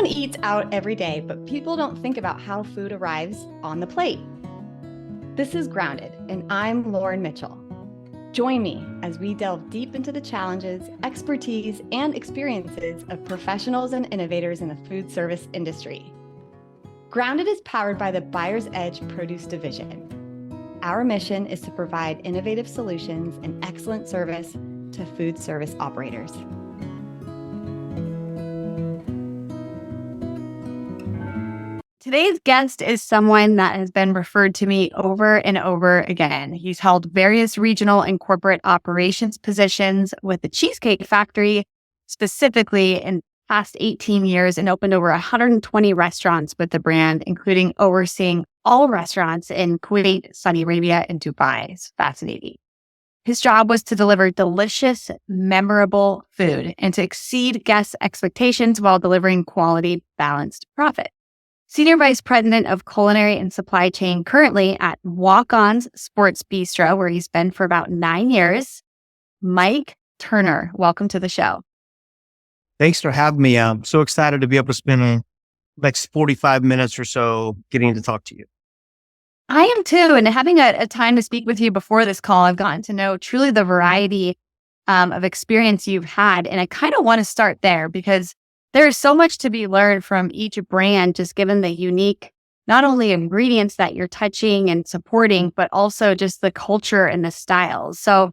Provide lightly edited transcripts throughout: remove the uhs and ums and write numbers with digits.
Everyone eats out every day, but people don't think about how food arrives on the plate. This is Grounded, and I'm Lauren Mitchell. Join me as we delve deep into the challenges, expertise, and experiences of professionals and innovators in the food service industry. Grounded is powered by the Buyer's Edge Produce Division. Our mission is to provide innovative solutions and excellent service to food service operators. Today's guest is someone that has been referred to me over and over again. He's held various regional and corporate operations positions with the Cheesecake Factory, specifically in the past 18 years, and opened over 120 restaurants with the brand, including overseeing all restaurants in Kuwait, Saudi Arabia, and Dubai. It's fascinating. His job was to deliver delicious, memorable food and to exceed guests' expectations while delivering quality, balanced profit. Senior Vice President of Culinary and Supply Chain currently at Walk-On's Sports Bistreaux, where he's been for about 9 years. Mike Turner, welcome to the show. Thanks for having me. I'm so excited to be able to spend the next 45 minutes or so getting to talk to you. I am too. And having a time to speak with you before this call, I've gotten to know truly the variety of experience you've had. And I kind of want to start there because there is so much to be learned from each brand, just given the unique, not only ingredients that you're touching and supporting, but also just the culture and the styles. So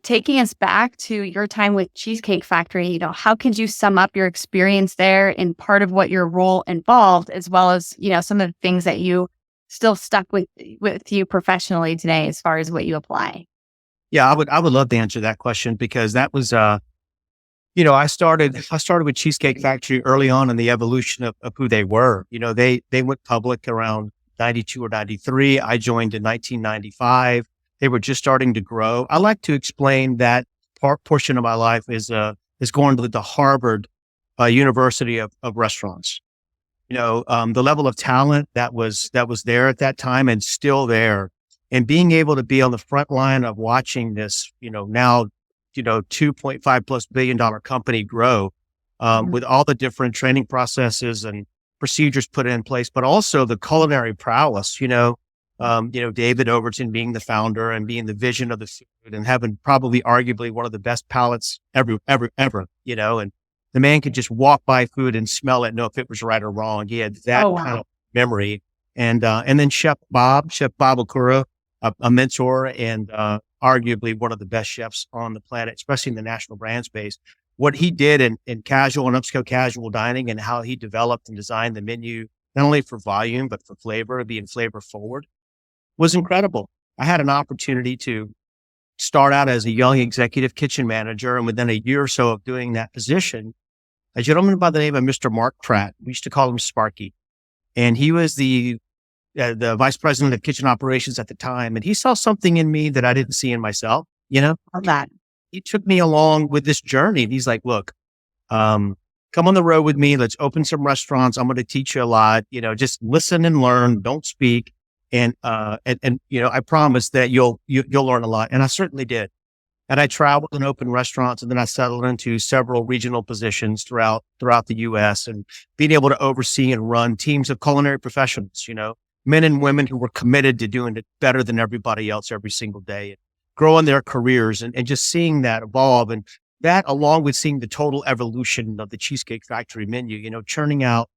taking us back to your time with Cheesecake Factory, how could you sum up your experience there and part of what your role involved, as well as, some of the things that you still stuck with you professionally today as far as what you apply? Yeah, I would love to answer that question because that was, I started with Cheesecake Factory early on in the evolution of who they were. They went public around 92 or 93. I joined in 1995. They were just starting to grow. I like to explain that portion of my life is going to the Harvard University of restaurants. The level of talent that was there at that time and still there, and being able to be on the front line of watching this, now $2.5+ billion company grow with all the different training processes and procedures put in place, but also the culinary prowess, David Overton being the founder and being the vision of the food and having probably arguably one of the best palates ever, and the man could just walk by food and smell it, know if it was right or wrong. He had that kind of memory. And then Chef Bob Okura, a mentor and arguably one of the best chefs on the planet, especially in the national brand space. What he did in casual and upscale casual dining and how he developed and designed the menu, not only for volume, but for flavor, being flavor forward, was incredible. I had an opportunity to start out as a young executive kitchen manager. And within a year or so of doing that position, a gentleman by the name of Mr. Mark Pratt, we used to call him Sparky. And he was the vice president of kitchen operations at the time. And he saw something in me that I didn't see in myself, that. He took me along with this journey. And he's like, look, come on the road with me. Let's open some restaurants. I'm going to teach you a lot, just listen and learn, don't speak. And I promise that you'll learn a lot. And I certainly did. And I traveled and opened restaurants, and then I settled into several regional positions throughout the US and being able to oversee and run teams of culinary professionals, men and women who were committed to doing it better than everybody else every single day, and growing their careers and just seeing that evolve. And that, along with seeing the total evolution of the Cheesecake Factory menu, churning out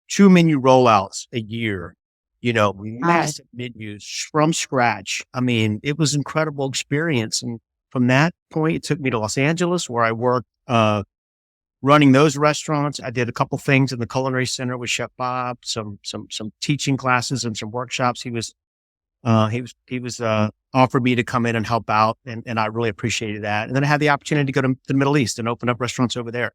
2 menu rollouts a year, massive menus from scratch. I mean, it was an incredible experience. And from that point, it took me to Los Angeles, where I worked running those restaurants. I did a couple things in the Culinary Center with Chef Bob, some teaching classes and some workshops. He was offered me to come in and help out, and I really appreciated that. And then I had the opportunity to go to the Middle East and open up restaurants over there.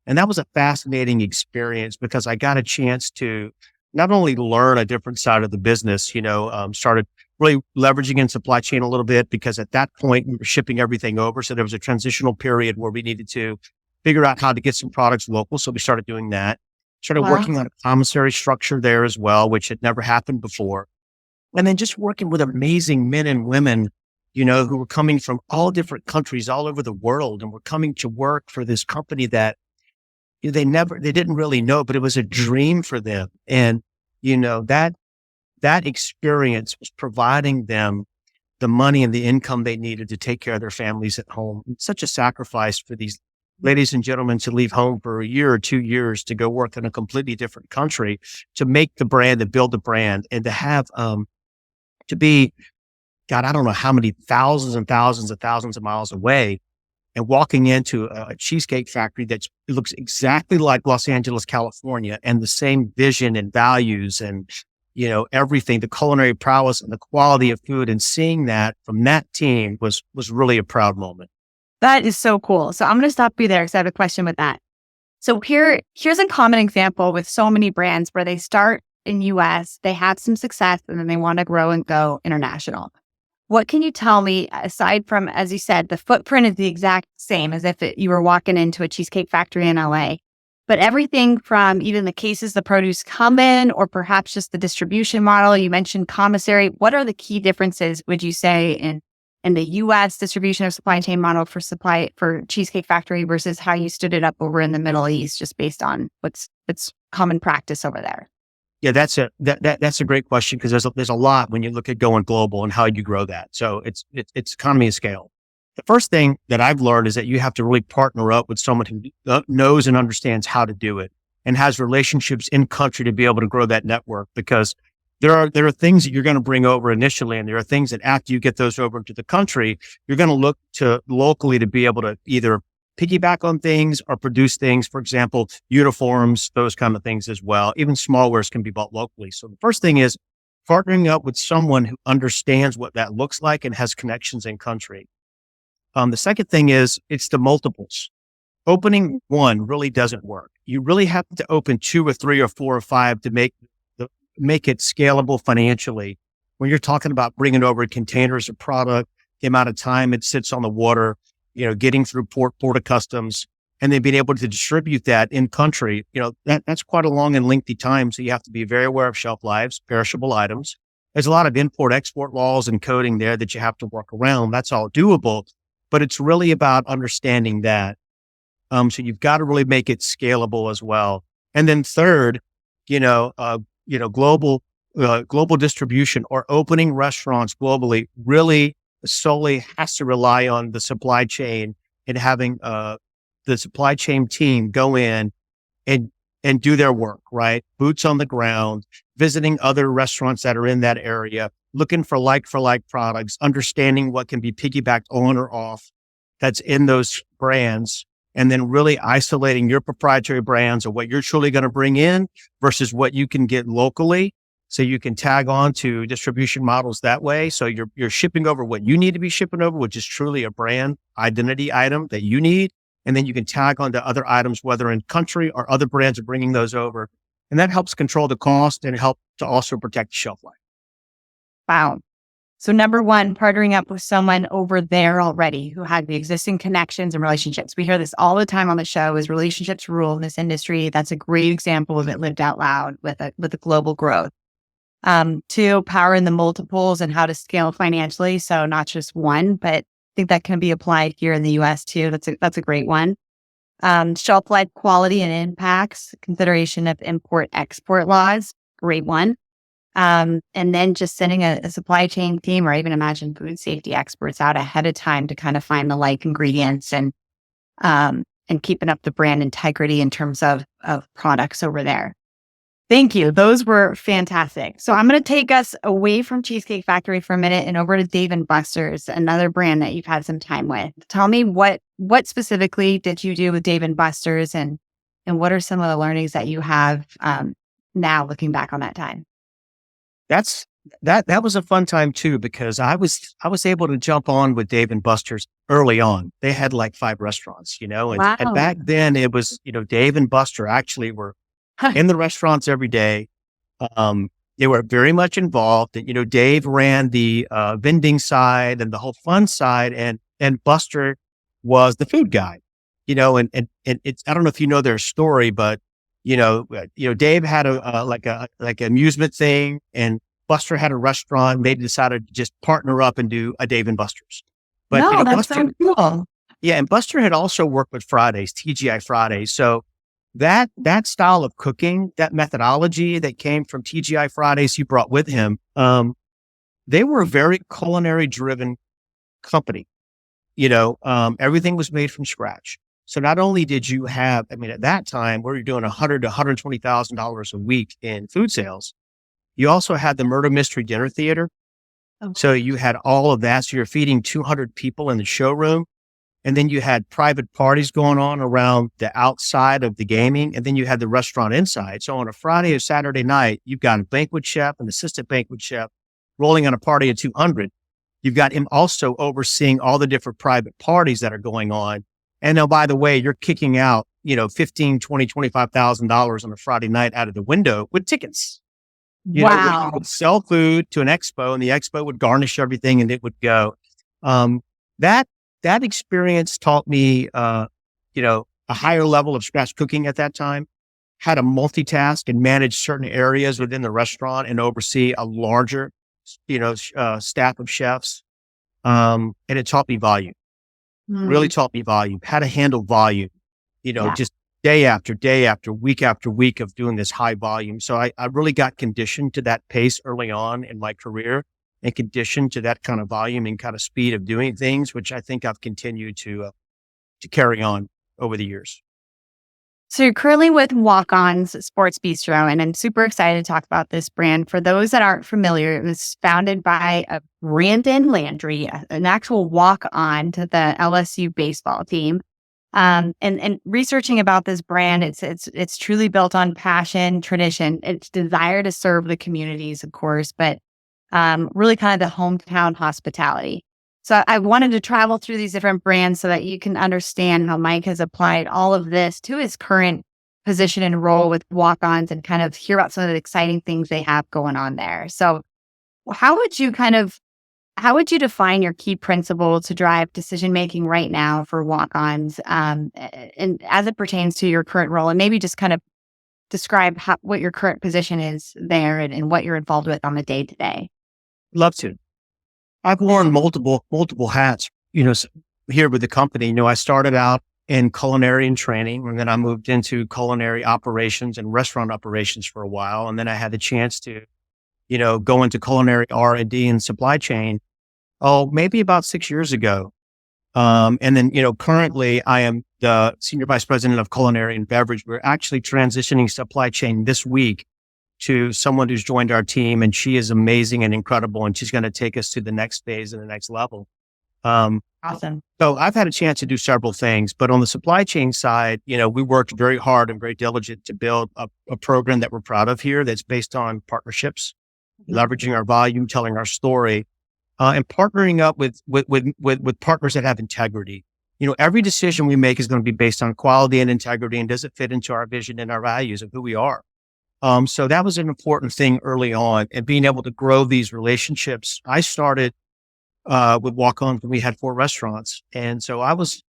And that was a fascinating experience because I got a chance to not only learn a different side of the business, started really leveraging in supply chain a little bit, because at that point we were shipping everything over. So there was a transitional period where we needed to figure out how to get some products local. So we started doing that, started working on a commissary structure there as well, which had never happened before. And then just working with amazing men and women, who were coming from all different countries all over the world and were coming to work for this company that they didn't really know, but it was a dream for them. And, that experience was providing them the money and the income they needed to take care of their families at home. It's such a sacrifice for these ladies and gentlemen to leave home for a year or 2 years to go work in a completely different country, to make the brand, to build the brand, and to have, to be, God, I don't know how many thousands and thousands and thousands of miles away, and walking into a cheesecake factory that looks exactly like Los Angeles, California, and the same vision and values and, everything, the culinary prowess and the quality of food, and seeing that from that team was really a proud moment. That is so cool. So I'm going to stop you there because I have a question with that. So here's a common example with so many brands where they start in US, they have some success, and then they want to grow and go international. What can you tell me, aside from, as you said, the footprint is the exact same as if you were walking into a cheesecake factory in LA, but everything from even the cases the produce come in, or perhaps just the distribution model, you mentioned commissary. What are the key differences, would you say, in the US distribution or supply chain model for Cheesecake Factory versus how you stood it up over in the Middle East, just based on what's common practice over there? Yeah, that's a great question, because there's a lot when you look at going global and how you grow that. So it's economy of scale. The first thing that I've learned is that you have to really partner up with someone who knows and understands how to do it and has relationships in country to be able to grow that network, because there are things that you're going to bring over initially, and there are things that after you get those over into the country, you're going to look to locally to be able to either piggyback on things or produce things. For example, uniforms, those kind of things as well. Even smallwares can be bought locally. So the first thing is partnering up with someone who understands what that looks like and has connections in country. The second thing is it's the multiples. Opening one really doesn't work. You really have to open 2 or 3 or 4 or 5 to make it scalable financially. When you're talking about bringing over containers of product, the amount of time it sits on the water, getting through port of customs, and then being able to distribute that in country, that's quite a long and lengthy time. So you have to be very aware of shelf lives, perishable items. There's a lot of import export laws and coding there that you have to work around. That's all doable, but it's really about understanding that. So you've got to really make it scalable as well. And then third, global distribution or opening restaurants globally really solely has to rely on the supply chain and having the supply chain team go in and do their work, right? Boots on the ground, visiting other restaurants that are in that area, looking for like products, understanding what can be piggybacked on or off that's in those brands, and then really isolating your proprietary brands or what you're truly going to bring in versus what you can get locally. So you can tag on to distribution models that way. So you're shipping over what you need to be shipping over, which is truly a brand identity item that you need. And then you can tag on to other items, whether in country or other brands are bringing those over. And that helps control the cost and help to also protect the shelf life. Wow. So number one, partnering up with someone over there already who had the existing connections and relationships. We hear this all the time on the show, is relationships rule in this industry. That's a great example of it lived out loud with a global growth. 2, power in the multiples and how to scale financially. So not just one, but I think that can be applied here in the US too. That's a great one. Shelf life quality and impacts, consideration of import export laws. Great one. And then just sending a supply chain team, or even imagine food safety experts out ahead of time to kind of find the like ingredients and keeping up the brand integrity in terms of products over there. Thank you. Those were fantastic. So I'm going to take us away from Cheesecake Factory for a minute and over to Dave & Buster's, another brand that you've had some time with. Tell me what specifically did you do with Dave & Buster's, and what are some of the learnings that you have now looking back on that time? That was a fun time too, because I was able to jump on with Dave & Buster's early on. They had like 5 restaurants, and, Wow. and back then it was, Dave & Buster actually were in the restaurants every day. They were very much involved. And, Dave ran the vending side and the whole fun side, and Buster was the food guy. And it's, I don't know if you know their story, but Dave had a amusement thing, and Buster had a restaurant. They decided to just partner up and do a Dave & Buster's. But No, that's Buster, so cool. yeah, and Buster had also worked with Fridays, TGI Fridays. So that style of cooking, that methodology that came from TGI Fridays he brought with him, they were a very culinary driven company. Everything was made from scratch. So not only did you have, at that time where you're doing $100 to $120,000 a week in food sales, you also had the murder mystery dinner theater. Okay. So you had all of that. So you're feeding 200 people in the showroom. And then you had private parties going on around the outside of the gaming. And then you had the restaurant inside. So on a Friday or Saturday night, you've got a banquet chef, an assistant banquet chef rolling on a party of 200. You've got him also overseeing all the different private parties that are going on. And now, by the way, you're kicking out, $15, $20, $25,000 on a Friday night out of the window with tickets. You would sell food to an expo, and the expo would garnish everything, and it would go. That experience taught me, a higher level of scratch cooking at that time. How to multitask and manage certain areas within the restaurant and oversee a larger, staff of chefs. And it taught me volume. Really taught me volume. How to handle volume. Just day after day after week of doing this high volume. So I really got conditioned to that pace early on in my career and conditioned to that kind of volume and kind of speed of doing things, which I think I've continued to carry on over the years. So you're currently with Walk-On's Sports Bistreaux, and I'm super excited to talk about this brand. For those that aren't familiar, it was founded by Brandon Landry, an actual walk-on to the LSU baseball team. And researching about this brand, it's truly built on passion, tradition, its desire to serve the communities, of course, but really kind of the hometown hospitality. So I wanted to travel through these different brands so that you can understand how Mike has applied all of this to his current position and role with Walk-Ons and kind of hear about some of the exciting things they have going on there. So how would you define your key principle to drive decision-making right now for Walk-Ons, and as it pertains to your current role, and maybe just kind of describe what your current position is there and what you're involved with on the day-to-day? Love to. I've worn multiple hats, here with the company. I started out in culinary and training, and then I moved into culinary operations and restaurant operations for a while. And then I had the chance to, go into culinary R&D and supply chain, maybe about 6 years ago. And then, currently I am the senior vice president of culinary and beverage. We're actually transitioning supply chain this week to someone who's joined our team, and she is amazing and incredible, and she's going to take us to the next phase and the next level. Awesome. So I've had a chance to do several things, but on the supply chain side, we worked very hard and very diligent to build a program that we're proud of here that's based on partnerships, leveraging our volume, telling our story, and partnering up with partners that have integrity. Every decision we make is going to be based on quality and integrity, and does it fit into our vision and our values of who we are? So that was an important thing early on, and being able to grow these relationships. I started with Walk-On when we had 4 restaurants. And so I was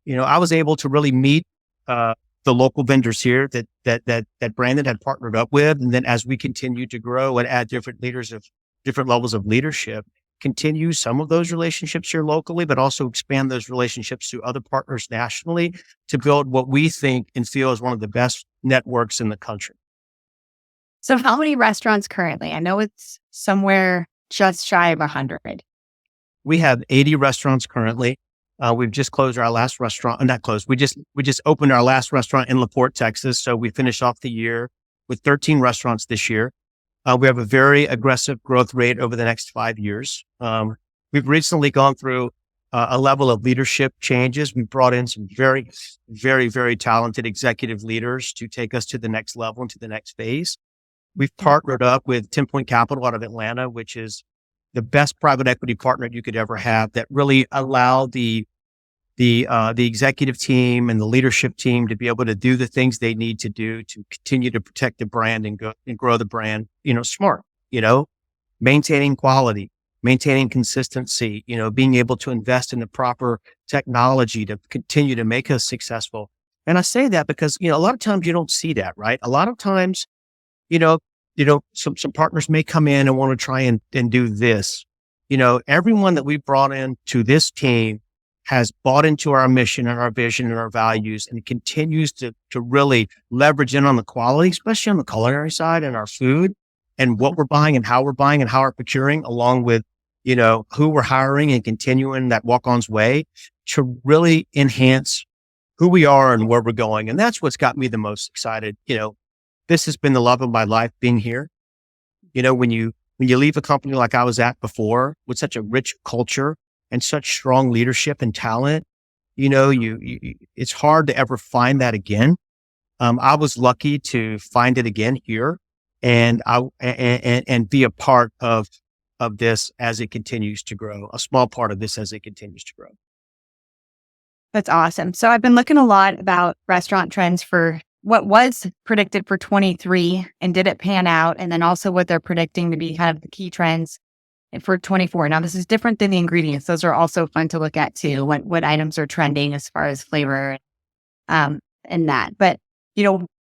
able to really meet the local vendors here that Brandon had partnered up with. And then as we continued to grow and add different levels of leadership, continue some of those relationships here locally, but also expand those relationships to other partners nationally to build what we think and feel is one of the best networks in the country. So how many restaurants currently? I know it's somewhere just shy of 100. We have 80 restaurants currently. We've just closed our last restaurant. Not closed. We just opened our last restaurant in LaPorte, Texas. So we finished off the year with 13 restaurants this year. We have a very aggressive growth rate over the next 5 years. We've recently gone through a level of leadership changes. We brought in some very, very, very talented executive leaders to take us to the next level and to the next phase. We've partnered up with 10 Point Capital out of Atlanta, which is the best private equity partner you could ever have, that really allow the executive team and the leadership team to be able to do the things they need to do to continue to protect the brand and grow the brand, smart, maintaining quality, maintaining consistency, being able to invest in the proper technology to continue to make us successful. And I say that because, a lot of times you don't see that, right? A lot of times, some partners may come in and want to try and do this. Everyone that we brought in to this team has bought into our mission and our vision and our values, and it continues to really leverage in on the quality, especially on the culinary side and our food and what we're buying and how we're procuring, along with, who we're hiring, and continuing that walk-on's way to really enhance who we are and where we're going. And that's what's got me the most excited. This has been the love of my life being here. When you leave a company like I was at before with such a rich culture and such strong leadership and talent, it's hard to ever find that again. I was lucky to find it again here, and be a part of this as it continues to grow, a small part of this as it continues to grow. That's awesome. So I've been looking a lot about restaurant trends for what was predicted for 23 and did it pan out? And then also what they're predicting to be kind of the key trends for 24. Now, this is different than the ingredients. Those are also fun to look at too, what items are trending as far as flavor and that. But,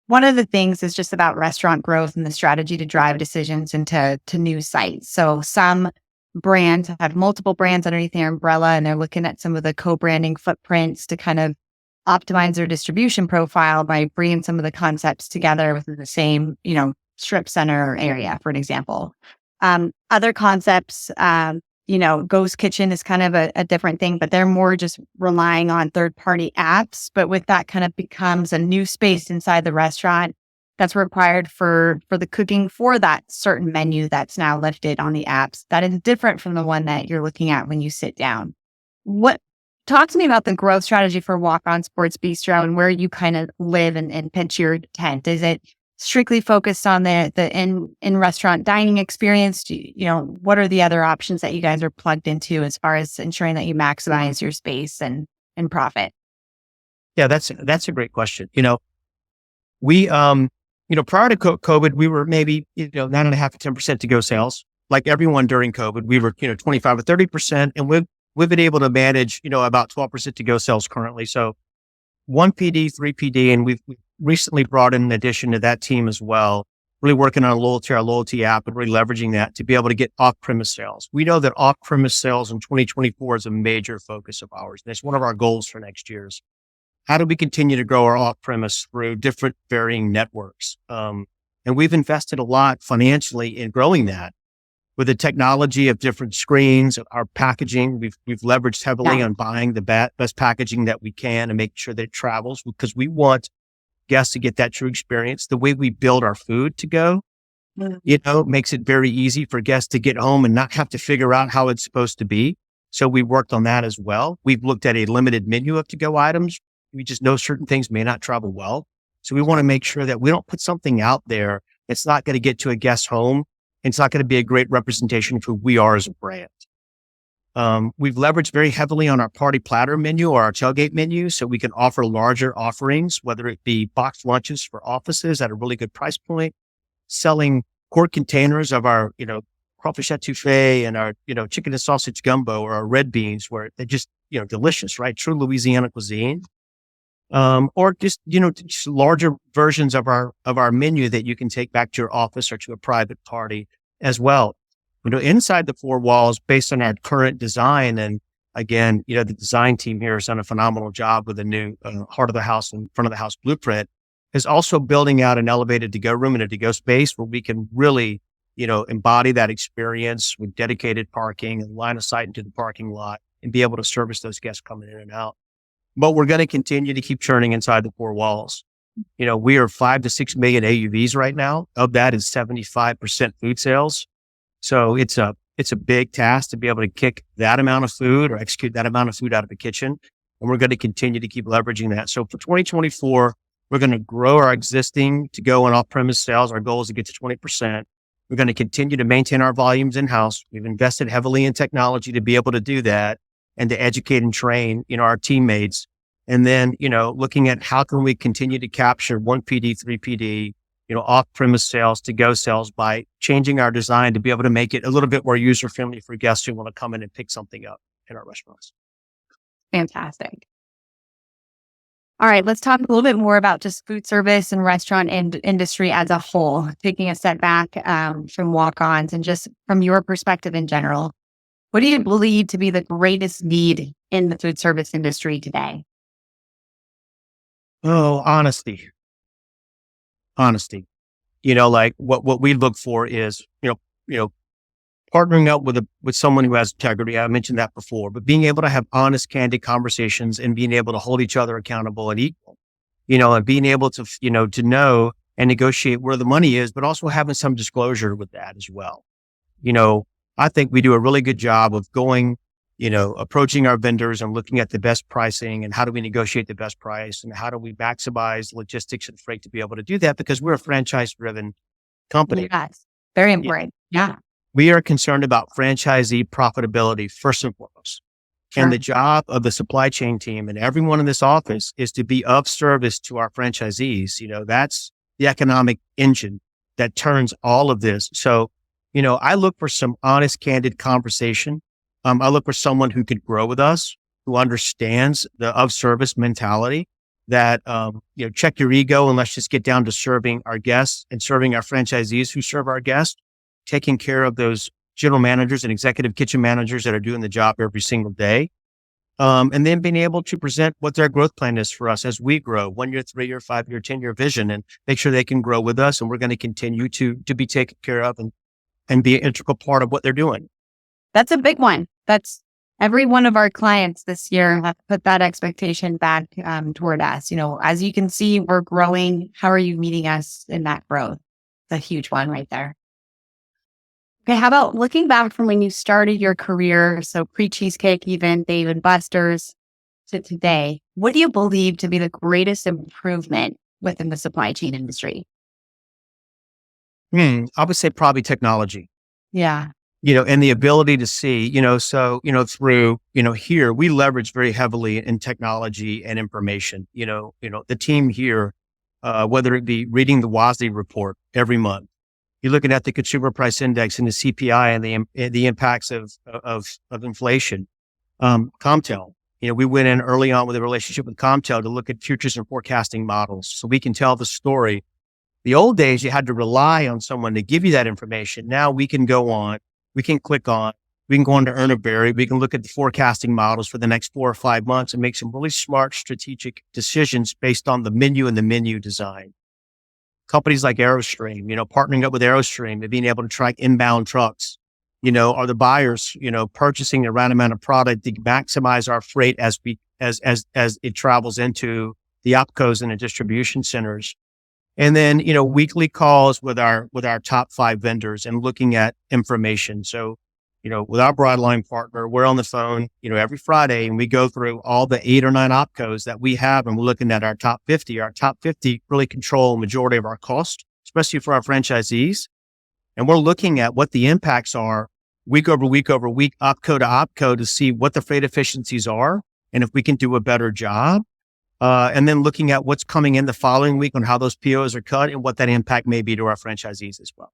one of the things is just about restaurant growth and the strategy to drive decisions into new sites. So some brands have multiple brands underneath their umbrella, and they're looking at some of the co-branding footprints to kind of optimize their distribution profile by bringing some of the concepts together within the same, strip center area, for an example. Other concepts, Ghost Kitchen is kind of a different thing, but they're more just relying on third-party apps. But with that kind of becomes a new space inside the restaurant that's required for the cooking for that certain menu that's now lifted on the apps. That is different from the one that you're looking at when you sit down. Talk to me about the growth strategy for Walk-On Sports Bistreaux and where you kind of live and pitch your tent. Is it strictly focused on the in-restaurant dining experience? What are the other options that you guys are plugged into as far as ensuring that you maximize your space and profit? Yeah, that's a great question. We, prior to COVID, we were maybe, 9.5 to 10% to go sales. Like everyone during COVID, we were, 25 or 30%. And we've been able to manage, about 12% to go sales currently. So 1 PD, 3 PD, and we've recently brought in an addition to that team as well, really working on our loyalty app and really leveraging that to be able to get off-premise sales. We know that off-premise sales in 2024 is a major focus of ours. And it's one of our goals for next year's. How do we continue to grow our off-premise through different varying networks? And we've invested a lot financially in growing that. With the technology of different screens, our packaging, we've leveraged heavily on buying the best packaging that we can and making sure that it travels, because we want guests to get that true experience. The way we build our food to go, makes it very easy for guests to get home and not have to figure out how it's supposed to be. So we worked on that as well. We've looked at a limited menu of to-go items. We just know certain things may not travel well. So we want to make sure that we don't put something out there that's not going to get to a guest's home. It's not going to be a great representation of who we are as a brand. We've leveraged very heavily on our party platter menu or our tailgate menu, so we can offer larger offerings, whether it be boxed lunches for offices at a really good price point, selling quart containers of our, crawfish etouffee and our, chicken and sausage gumbo or our red beans, where they're just, delicious, right? True Louisiana cuisine. Or just larger versions of our menu that you can take back to your office or to a private party as well. Inside the four walls, based on our current design. And again, the design team here has done a phenomenal job with the new heart of the house and front of the house blueprint, is also building out an elevated to-go room and a to-go space where we can really, embody that experience with dedicated parking and line of sight into the parking lot and be able to service those guests coming in and out. But we're going to continue to keep churning inside the four walls. We are 5 to 6 million AUVs right now. Of that is 75% food sales. So it's a big task to be able to kick that amount of food or execute that amount of food out of the kitchen. And we're going to continue to keep leveraging that. So for 2024, we're going to grow our existing to go and off-premise sales. Our goal is to get to 20%. We're going to continue to maintain our volumes in-house. We've invested heavily in technology to be able to do that and to educate and train, our teammates. And then, looking at how can we continue to capture 1 PD, 3 PD, off-premise sales to go sales by changing our design to be able to make it a little bit more user-friendly for guests who want to come in and pick something up in our restaurants. Fantastic. All right, let's talk a little bit more about just food service and restaurant industry as a whole, taking a step back from walk-ons and just from your perspective in general. What do you believe to be the greatest need in the food service industry today? Oh, honesty. Like what we look for is, partnering up with someone who has integrity. I mentioned that before, but being able to have honest, candid conversations and being able to hold each other accountable and equal, and being able to, to know and negotiate where the money is, but also having some disclosure with that as well. You know, I think we do a really good job of going, approaching our vendors and looking at the best pricing and how do we negotiate the best price and how do we maximize logistics and freight to be able to do that because we're a franchise driven company. Yes, very important. Yeah. We are concerned about franchisee profitability first and foremost. Sure. And the job of the supply chain team and everyone in this office is to be of service to our franchisees. That's the economic engine that turns all of this. So, I look for some honest, candid conversation. I look for someone who could grow with us, who understands the of service mentality that, check your ego and let's just get down to serving our guests and serving our franchisees who serve our guests, taking care of those general managers and executive kitchen managers that are doing the job every single day. And then being able to present what their growth plan is for us as we grow 1 year, 3 year, 5 year, 10-year vision and make sure they can grow with us. And we're going to continue to be taken care of and be an integral part of what they're doing. That's a big one. That's every one of our clients this year have put that expectation back toward us. As you can see, we're growing. How are you meeting us in that growth? It's a huge one right there. Okay, how about looking back from when you started your career, so pre-Cheesecake, even Dave & Buster's, to today, what do you believe to be the greatest improvement within the supply chain industry? I would say probably technology. Yeah. And the ability to see, through, here, we leverage very heavily in technology and information. The team here, whether it be reading the WASDE report every month, you're looking at the consumer price index and the CPI and the impacts of inflation. Comtel, we went in early on with a relationship with Comtel to look at futures and forecasting models so we can tell the story. The old days, you had to rely on someone to give you that information. Now we can go on, we can click on, we can go on to Ernaberry, we can look at the forecasting models for the next 4 or 5 months and make some really smart strategic decisions based on the menu and the menu design. Companies like Aerostream, partnering up with Aerostream and being able to track inbound trucks, are the buyers, purchasing the right amount of product to maximize our freight as it travels into the opcos and the distribution centers. And then, weekly calls with our top 5 vendors and looking at information. So, with our broadline partner, we're on the phone, every Friday and we go through all the 8 or 9 opcos that we have. And we're looking at our top 50. Our top 50 really control a majority of our cost, especially for our franchisees. And we're looking at what the impacts are week over week, opco to opco to see what the freight efficiencies are. And if we can do a better job. And then looking at what's coming in the following week on how those POs are cut and what that impact may be to our franchisees as well.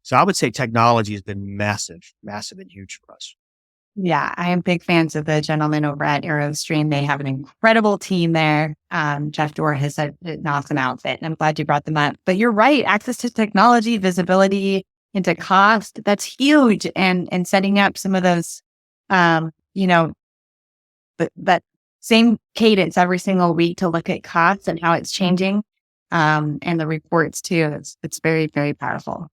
So I would say technology has been massive and huge for us. Yeah, I am big fans of the gentlemen over at Aerostream. They have an incredible team there. Jeff Dorr has said an awesome outfit, and I'm glad you brought them up. But you're right, access to technology, visibility into cost, that's huge. And setting up some of those, that same cadence every single week to look at costs and how it's changing, and the reports too. It's very, very powerful.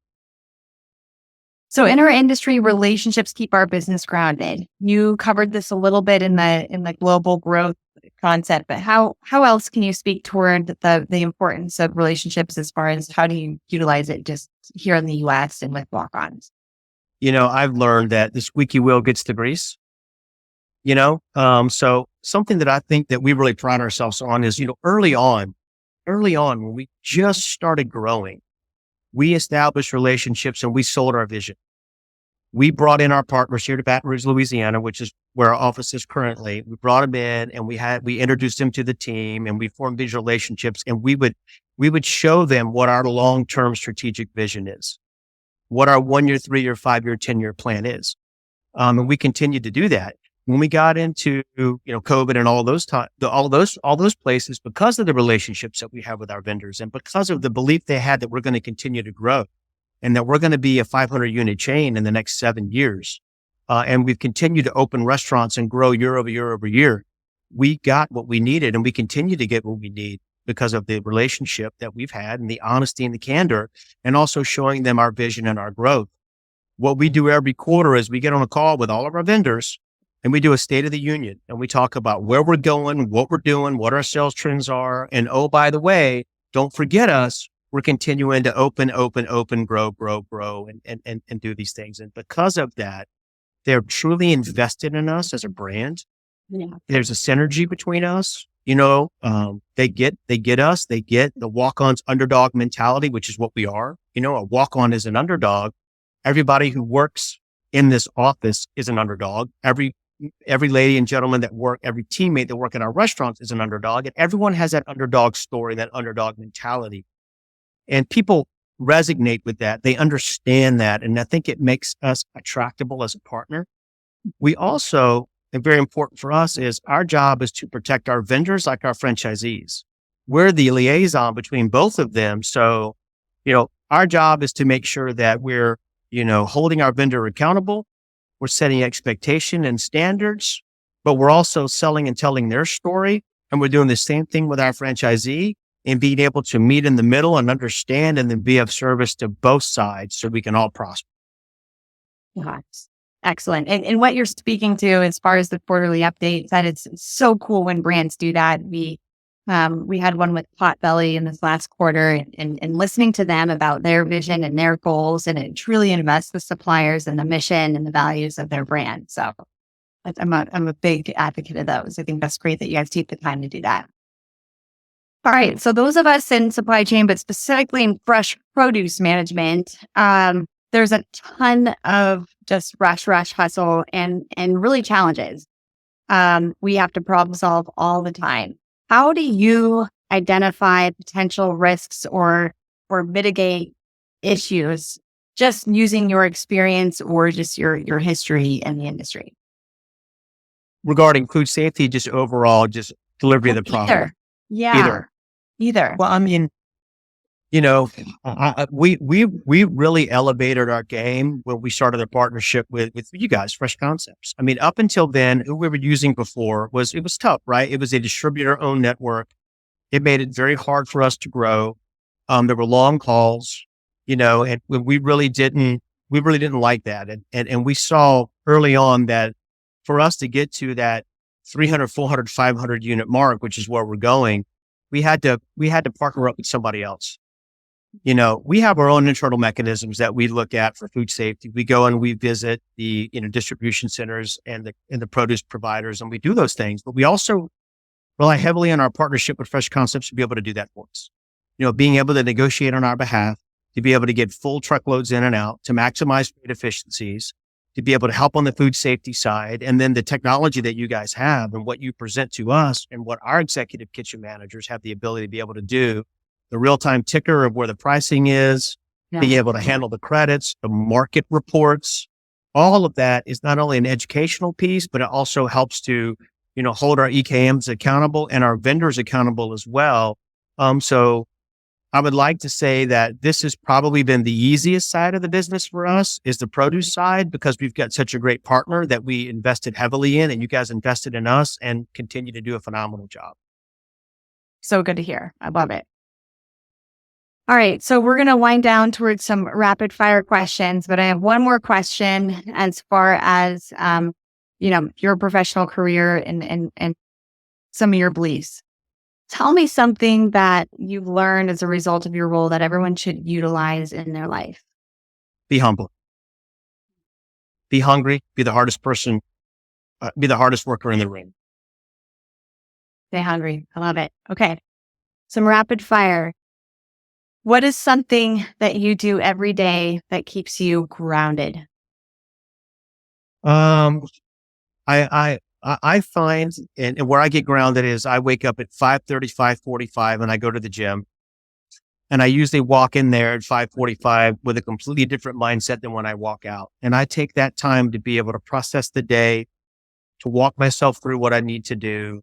So in our industry, relationships keep our business grounded. You covered this a little bit in the global growth concept, but how else can you speak toward the importance of relationships as far as how do you utilize it just here in the US and with walk-ons? I've learned that the squeaky wheel gets the grease. So something that I think that we really pride ourselves on is, early on when we just started growing, we established relationships and we sold our vision. We brought in our partners here to Baton Rouge, Louisiana, which is where our office is currently. We brought them in and we introduced them to the team and we formed these relationships and we would show them what our long-term strategic vision is, what our 1 year, 3 year, 5 year, 10-year plan is. And we continued to do that. When we got into, COVID and all those places, because of the relationships that we have with our vendors and because of the belief they had that we're going to continue to grow and that we're going to be a 500 unit chain in the next 7 years, and we've continued to open restaurants and grow year over year over year. We got what we needed, and we continue to get what we need because of the relationship that we've had and the honesty and the candor, and also showing them our vision and our growth. What we do every quarter is we get on a call with all of our vendors and we do a state of the union, and we talk about where we're going, what we're doing, what our sales trends are. And oh, by the way, don't forget us. We're continuing to open, grow, and do these things. And because of that, they're truly invested in us as a brand. Yeah. There's a synergy between us. They get us, they get the walk-on's underdog mentality, which is what we are. A walk-on is an underdog. Everybody who works in this office is an underdog. Every lady and gentleman that work, every teammate that work in our restaurants is an underdog. And everyone has that underdog story, that underdog mentality. And people resonate with that. They understand that. And I think it makes us attractable as a partner. We also, and very important for us, is our job is to protect our vendors like our franchisees. We're the liaison between both of them. So, our job is to make sure that we're, holding our vendor accountable. We're setting expectation and standards, but we're also selling and telling their story. And we're doing the same thing with our franchisee, and being able to meet in the middle and understand and then be of service to both sides so we can all prosper. Yes. Excellent. And what you're speaking to as far as the quarterly updates, that it's so cool when brands do that. We had one with Potbelly in this last quarter, and listening to them about their vision and their goals, and it truly invests the suppliers in the mission and the values of their brand. So I'm a big advocate of those. I think that's great that you guys take the time to do that. All right. So those of us in supply chain, but specifically in fresh produce management, there's a ton of just rush, hustle, and really challenges. We have to problem solve all the time. How do you identify potential risks or mitigate issues just using your experience or just your history in the industry? Regarding food safety, just overall, just delivery of the product. Either. Yeah. Either. Well, I mean, we really elevated our game when we started a partnership with you guys, Fresh Concepts. I mean, up until then, who we were using before was tough, right? It was a distributor-owned network. It made it very hard for us to grow. There were long calls, and we really didn't like that. And we saw early on that for us to get to that 300, 400, 500 unit mark, which is where we're going, we had to partner up with somebody else. We have our own internal mechanisms that we look at for food safety. We go and we visit the, distribution centers and the produce providers, and we do those things. But we also rely heavily on our partnership with Fresh Concepts to be able to do that for us. Being able to negotiate on our behalf, to be able to get full truckloads in and out, to maximize freight efficiencies, to be able to help on the food safety side. And then the technology that you guys have and what you present to us and what our executive kitchen managers have the ability to be able to do, the real-time ticker of where the pricing is, being able to handle the credits, the market reports, all of that is not only an educational piece, but it also helps to, hold our EKMs accountable and our vendors accountable as well. So I would like to say that this has probably been the easiest side of the business for us, is the produce side, because we've got such a great partner that we invested heavily in, and you guys invested in us and continue to do a phenomenal job. So good to hear. I love it. All right. So we're going to wind down towards some rapid fire questions, but I have one more question as far as, your professional career and some of your beliefs. Tell me something that you've learned as a result of your role that everyone should utilize in their life. Be humble. Be hungry. Be the hardest person. Be the hardest worker in the room. Stay hungry. I love it. Okay. Some rapid fire. What is something that you do every day that keeps you grounded? I find, and where I get grounded is I wake up at 5:30, 5:45, and I go to the gym. And I usually walk in there at 5:45 with a completely different mindset than when I walk out. And I take that time to be able to process the day, to walk myself through what I need to do,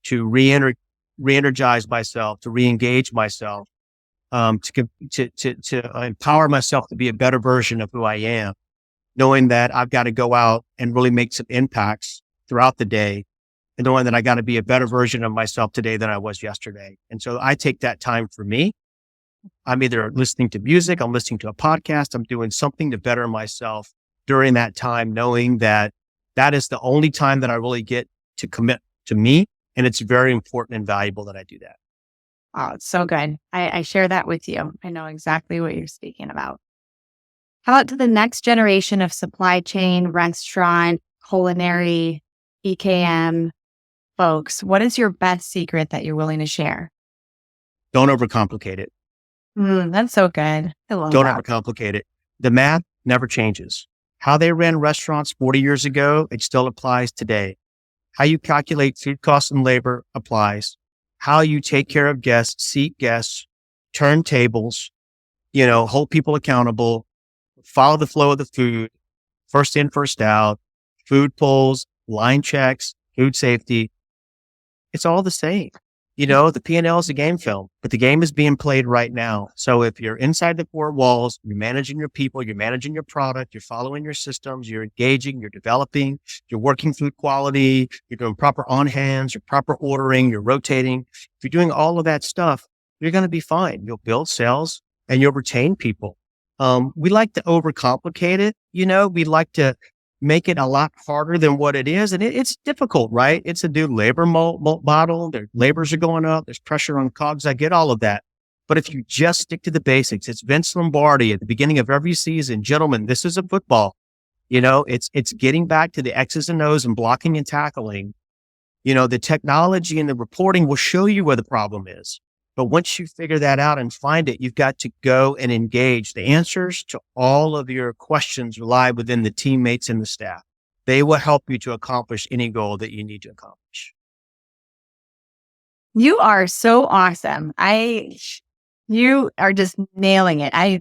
to re-energize myself, to re-engage myself, to empower myself to be a better version of who I am. knowing that I've got to go out and really make some impacts throughout the day, and knowing that I got to be a better version of myself today than I was yesterday. And so I take that time for me. I'm either listening to music, I'm listening to a podcast, I'm doing something to better myself during that time, knowing that that is the only time that I really get to commit to me. And it's very important and valuable that I do that. Oh, it's so good. I share that with you. I know exactly what you're speaking about. How about to the next generation of supply chain, restaurant, culinary, EKM folks? What is your best secret that you're willing to share? Don't overcomplicate it. That's so good. I love Don't that. overcomplicate it. The math never changes. How they ran restaurants 40 years ago, it still applies today. How you calculate food costs and labor applies. How you take care of guests, seat guests, turn tables, hold people accountable, follow the flow of the food, first in, first out, food pulls, line checks, food safety. It's all the same. The P&L is a game film, but the game is being played right now. So if you're inside the four walls, you're managing your people, you're managing your product, you're following your systems, you're engaging, you're developing, you're working food quality, you're doing proper on hands, you're proper ordering, you're rotating. If you're doing all of that stuff, you're going to be fine. You'll build sales and you'll retain people. We like to overcomplicate it. We like to make it a lot harder than what it is. And it's difficult, right? It's a new labor model. Their labors are going up. There's pressure on COGS. I get all of that. But if you just stick to the basics, it's Vince Lombardi at the beginning of every season. Gentlemen, this is a football. It's getting back to the X's and O's and blocking and tackling. The technology and the reporting will show you where the problem is. But once you figure that out and find it, you've got to go and engage. The answers to all of your questions lie within the teammates and the staff. They will help you to accomplish any goal that you need to accomplish. You are so awesome. You are just nailing it. I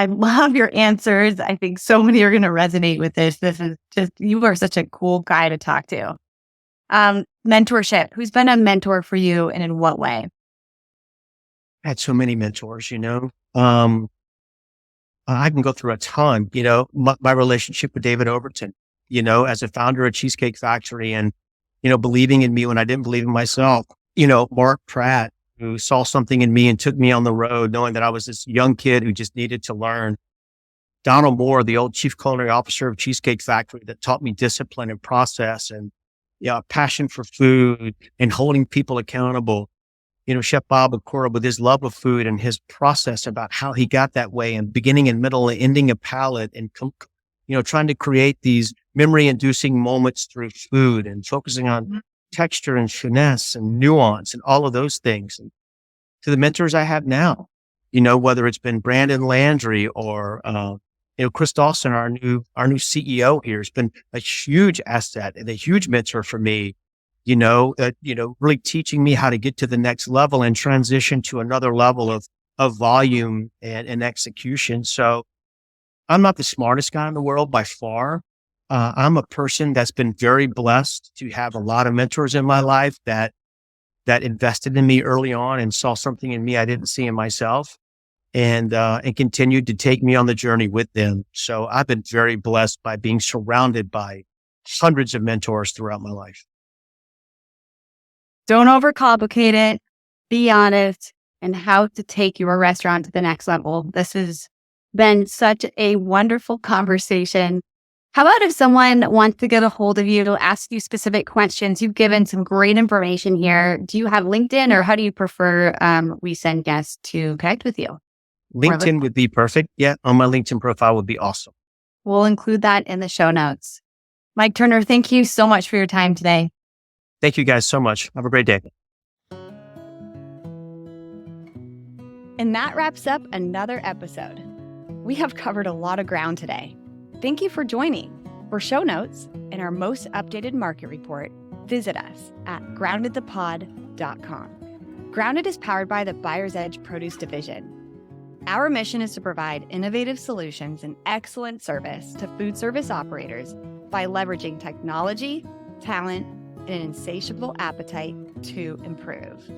love your answers. I think so many are going to resonate with this. This is just, you are such a cool guy to talk to. Mentorship. Who's been a mentor for you and in what way? I had so many mentors, I can go through a ton, my relationship with David Overton, as a founder of Cheesecake Factory and, believing in me when I didn't believe in myself, Mark Pratt, who saw something in me and took me on the road, knowing that I was this young kid who just needed to learn. Donald Moore, the old chief culinary officer of Cheesecake Factory, that taught me discipline and process and, a passion for food and holding people accountable. Chef Bob Okura, with his love of food and his process about how he got that way and beginning and middle and ending a palate and, trying to create these memory inducing moments through food and focusing on texture and finesse and nuance and all of those things. And to the mentors I have now, whether it's been Brandon Landry or, Chris Dawson, our new CEO here, has been a huge asset and a huge mentor for me. Really teaching me how to get to the next level and transition to another level of volume and execution. So I'm not the smartest guy in the world by far. I'm a person that's been very blessed to have a lot of mentors in my life that invested in me early on and saw something in me I didn't see in myself and continued to take me on the journey with them. So I've been very blessed by being surrounded by hundreds of mentors throughout my life. Don't overcomplicate it. Be honest and how to take your restaurant to the next level. This has been such a wonderful conversation. How about if someone wants to get a hold of you to ask you specific questions? You've given some great information here. Do you have LinkedIn or how do you prefer we send guests to connect with you? LinkedIn would be perfect. Yeah, on my LinkedIn profile would be awesome. We'll include that in the show notes. Mike Turner, thank you so much for your time today. Thank you guys so much. Have a great day. And that wraps up another episode. We have covered a lot of ground today. Thank you for joining. For show notes and our most updated market report, visit us at groundedthepod.com. Grounded is powered by the Buyer's Edge Produce Division. Our mission is to provide innovative solutions and excellent service to food service operators by leveraging technology, talent, and an insatiable appetite to improve.